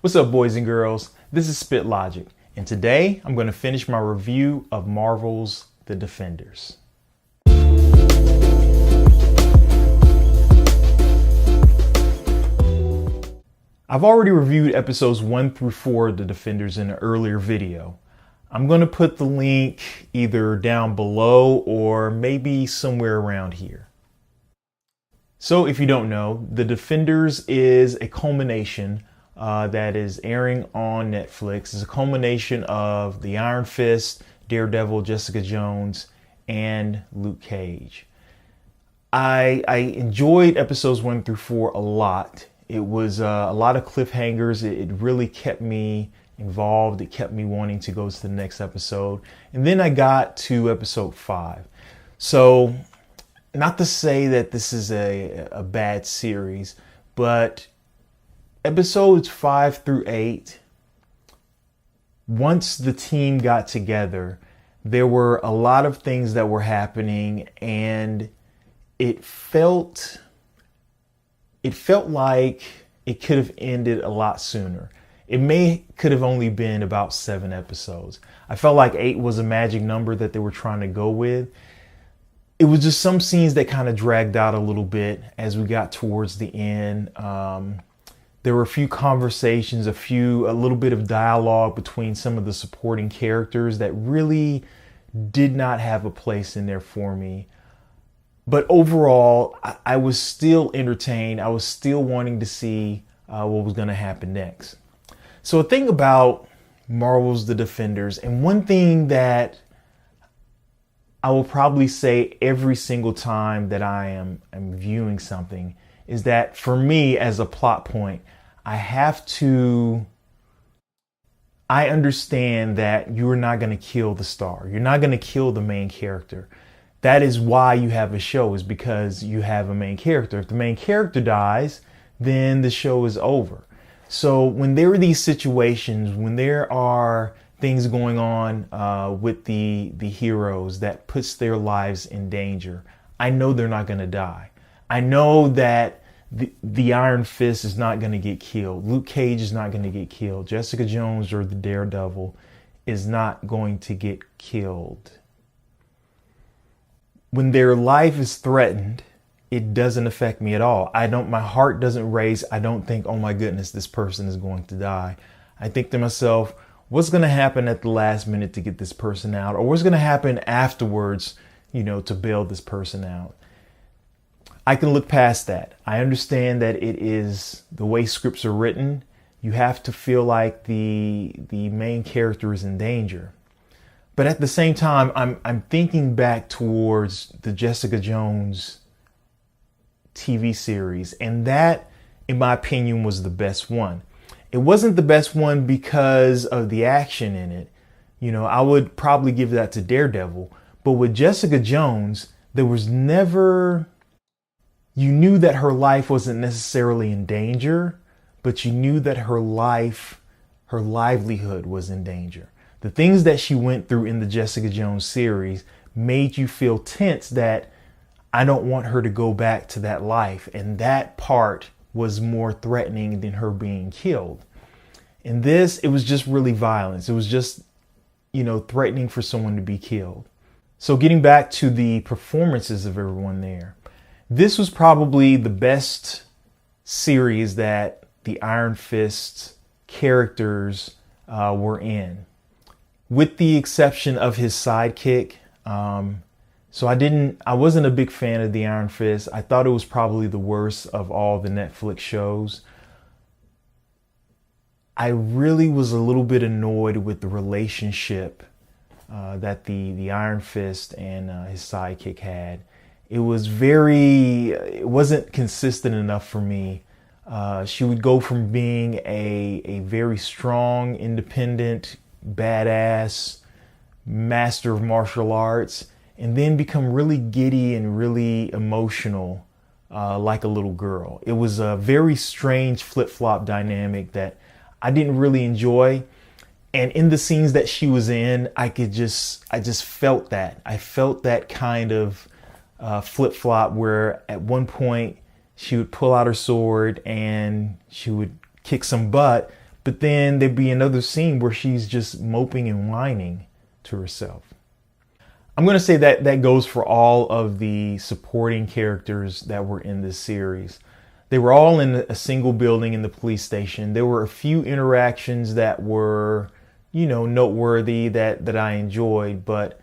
What's up, boys and girls? This is SPITLOGIC, and today I'm going to finish my review of Marvel's The Defenders. I've already reviewed episodes 1 through 4 of The Defenders in an earlier video. I'm going to put the link either down below or maybe somewhere around here. So if you don't know, The Defenders is a culmination that is airing on Netflix. It's a culmination of the Iron Fist, Daredevil, Jessica Jones, and Luke Cage. I enjoyed episodes 1 through 4 a lot. It was a lot of cliffhangers. It really kept me involved. It kept me wanting to go to the next episode. And then I got to episode 5. So, not to say that this is a bad series, but episodes 5 through 8, once the team got together, there were a lot of things that were happening, and it felt like it could have ended a lot sooner. It could have only been about 7 episodes. I felt like 8 was a magic number that they were trying to go with. It was just some scenes that kind of dragged out a little bit as we got towards the end. There were a few conversations, a little bit of dialogue between some of the supporting characters that really did not have a place in there for me. But overall, I was still entertained. I was still wanting to see what was going to happen next. So a thing about Marvel's The Defenders, and one thing that I will probably say every single time that I am viewing something, is that for me as a plot point, I understand that you're not going to kill the star. You're not going to kill the main character. That is why you have a show, is because you have a main character. If the main character dies, then the show is over. So when there are these situations, when there are things going on with the heroes that puts their lives in danger, I know they're not going to die. I know that the Iron Fist is not going to get killed. Luke Cage is not going to get killed. Jessica Jones or the Daredevil is not going to get killed. When their life is threatened, it doesn't affect me at all. My heart doesn't race. I don't think, oh my goodness, this person is going to die. I think to myself, what's going to happen at the last minute to get this person out? Or what's going to happen afterwards, to bail this person out? I can look past that. I understand that it is the way scripts are written. You have to feel like the main character is in danger. But at the same time, I'm thinking back towards the Jessica Jones TV series, and that, in my opinion, was the best one. It wasn't the best one because of the action in it. I would probably give that to Daredevil. But with Jessica Jones, there was never... You knew that her life wasn't necessarily in danger, but you knew that her livelihood was in danger. The things that she went through in the Jessica Jones series made you feel tense that I don't want her to go back to that life. And that part was more threatening than her being killed. In this, it was just really violence. It was just, threatening for someone to be killed. So getting back to the performances of everyone there, this was probably the best series that the Iron Fist characters were in, with the exception of his sidekick. So I wasn't a big fan of the Iron Fist. I thought it was probably the worst of all the Netflix shows. I really was a little bit annoyed with the relationship that the Iron Fist and his sidekick had. It wasn't consistent enough for me. She would go from being a very strong, independent, badass master of martial arts, and then become really giddy and really emotional, like a little girl. It was a very strange flip-flop dynamic that I didn't really enjoy. And in the scenes that she was in, I just felt that. I felt that kind of flip-flop where at one point she would pull out her sword and she would kick some butt, But then there'd be another scene where she's just moping and whining to herself. I'm going to say that that goes for all of the supporting characters that were in this series. They were all in a single building in the police station. There were a few interactions that were, noteworthy that I enjoyed, but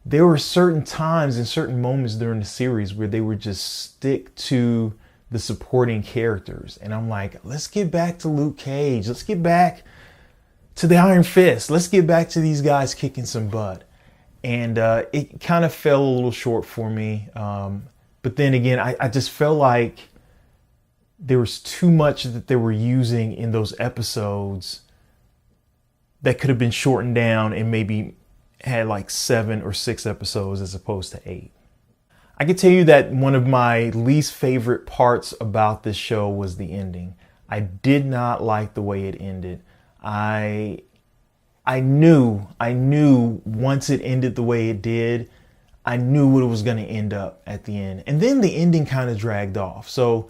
there were certain times and certain moments during the series where they would just stick to the supporting characters. And I'm like, let's get back to Luke Cage. Let's get back to the Iron Fist. Let's get back to these guys kicking some butt. And it kind of fell a little short for me. But then again, I just felt like there was too much that they were using in those episodes that could have been shortened down and maybe had like 7 or 6 episodes as opposed to 8. I can tell you that one of my least favorite parts about this show was the ending. I did not like the way it ended. I knew once it ended the way it did, I knew what it was going to end up at the end. And then the ending kind of dragged off. So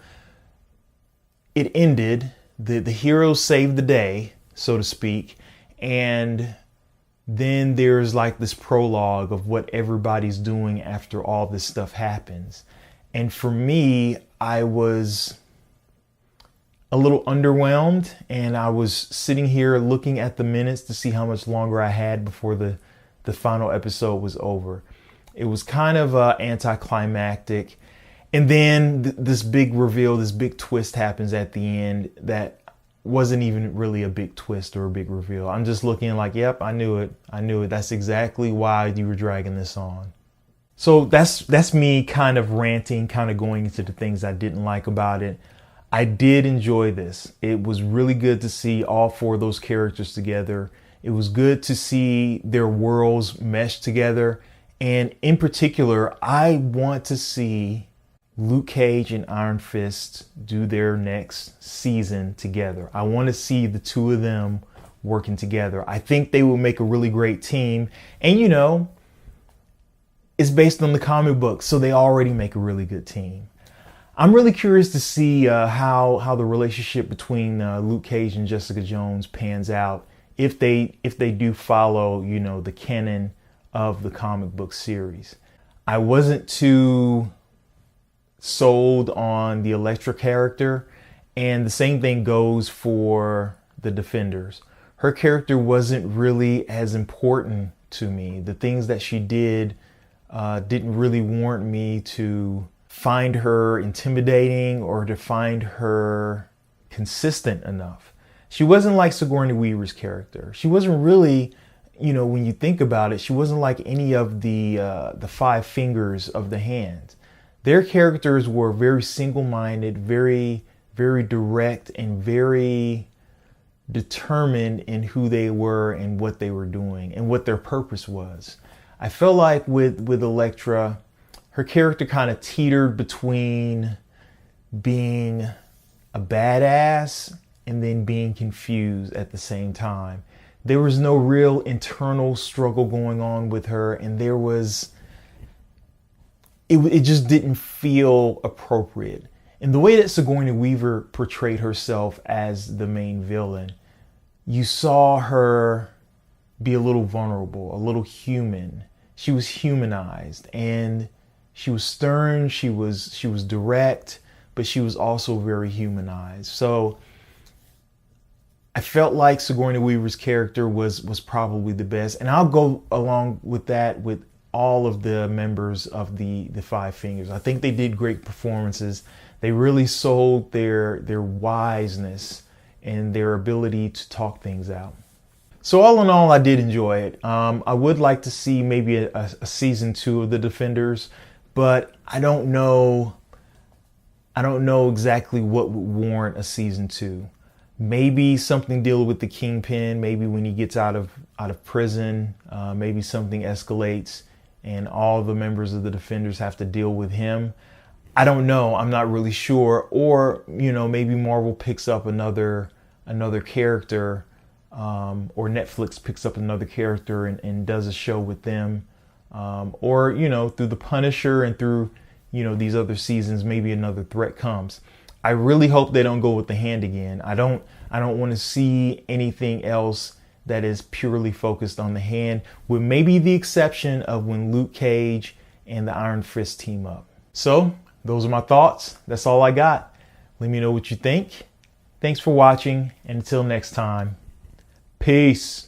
it ended, the heroes saved the day, so to speak, and then there's like this prologue of what everybody's doing after all this stuff happens. And for me, I was a little underwhelmed, and I was sitting here looking at the minutes to see how much longer I had before the final episode was over. It was kind of anticlimactic. And then this big reveal, this big twist happens at the end that wasn't even really a big twist or a big reveal. I'm just looking like, yep, I knew it. That's exactly why you were dragging this on. So that's me kind of ranting, kind of going into the things I didn't like about it. I did enjoy this. It was really good to see all 4 of those characters together. It was good to see their worlds mesh together. And in particular, I want to see Luke Cage and Iron Fist do their next season together. I want to see the 2 of them working together. I think they will make a really great team. And it's based on the comic book, so they already make a really good team. I'm really curious to see how the relationship between Luke Cage and Jessica Jones pans out if they do follow, the canon of the comic book series. I wasn't too sold on the Elektra character, and the same thing goes for the Defenders. Her character wasn't really as important to me. The things that she did didn't really warrant me to find her intimidating or to find her consistent enough. She wasn't like Sigourney Weaver's character. She wasn't really, when you think about it, she wasn't like any of the 5 fingers of the hand. Their characters were very single-minded, very, very direct, and very determined in who they were and what they were doing and what their purpose was. I felt like with Elektra, her character kind of teetered between being a badass and then being confused at the same time. There was no real internal struggle going on with her, and it just didn't feel appropriate. And the way that Sigourney Weaver portrayed herself as the main villain, you saw her be a little vulnerable, a little human. She was humanized, and she was stern, she was direct, but she was also very humanized. So I felt like Sigourney Weaver's character was probably the best. And I'll go along with that with all of the members of the 5 Fingers. I think they did great performances. They really sold their wiseness and their ability to talk things out. So all in all, I did enjoy it. I would like to see maybe a season 2 of the Defenders, but I don't know exactly what would warrant a season 2. Maybe something dealing with the Kingpin. Maybe when he gets out of prison, maybe something escalates and all the members of the Defenders have to deal with him. I don't know. I'm not really sure. Or, maybe Marvel picks up another character, or Netflix picks up another character and does a show with them. Or, through the Punisher and through, these other seasons, maybe another threat comes. I really hope they don't go with the hand again. I don't want to see anything else that is purely focused on the hand, with maybe the exception of when Luke Cage and the Iron Fist team up. So those are my thoughts. That's all I got. Let me know what you think. Thanks for watching, and until next time, peace.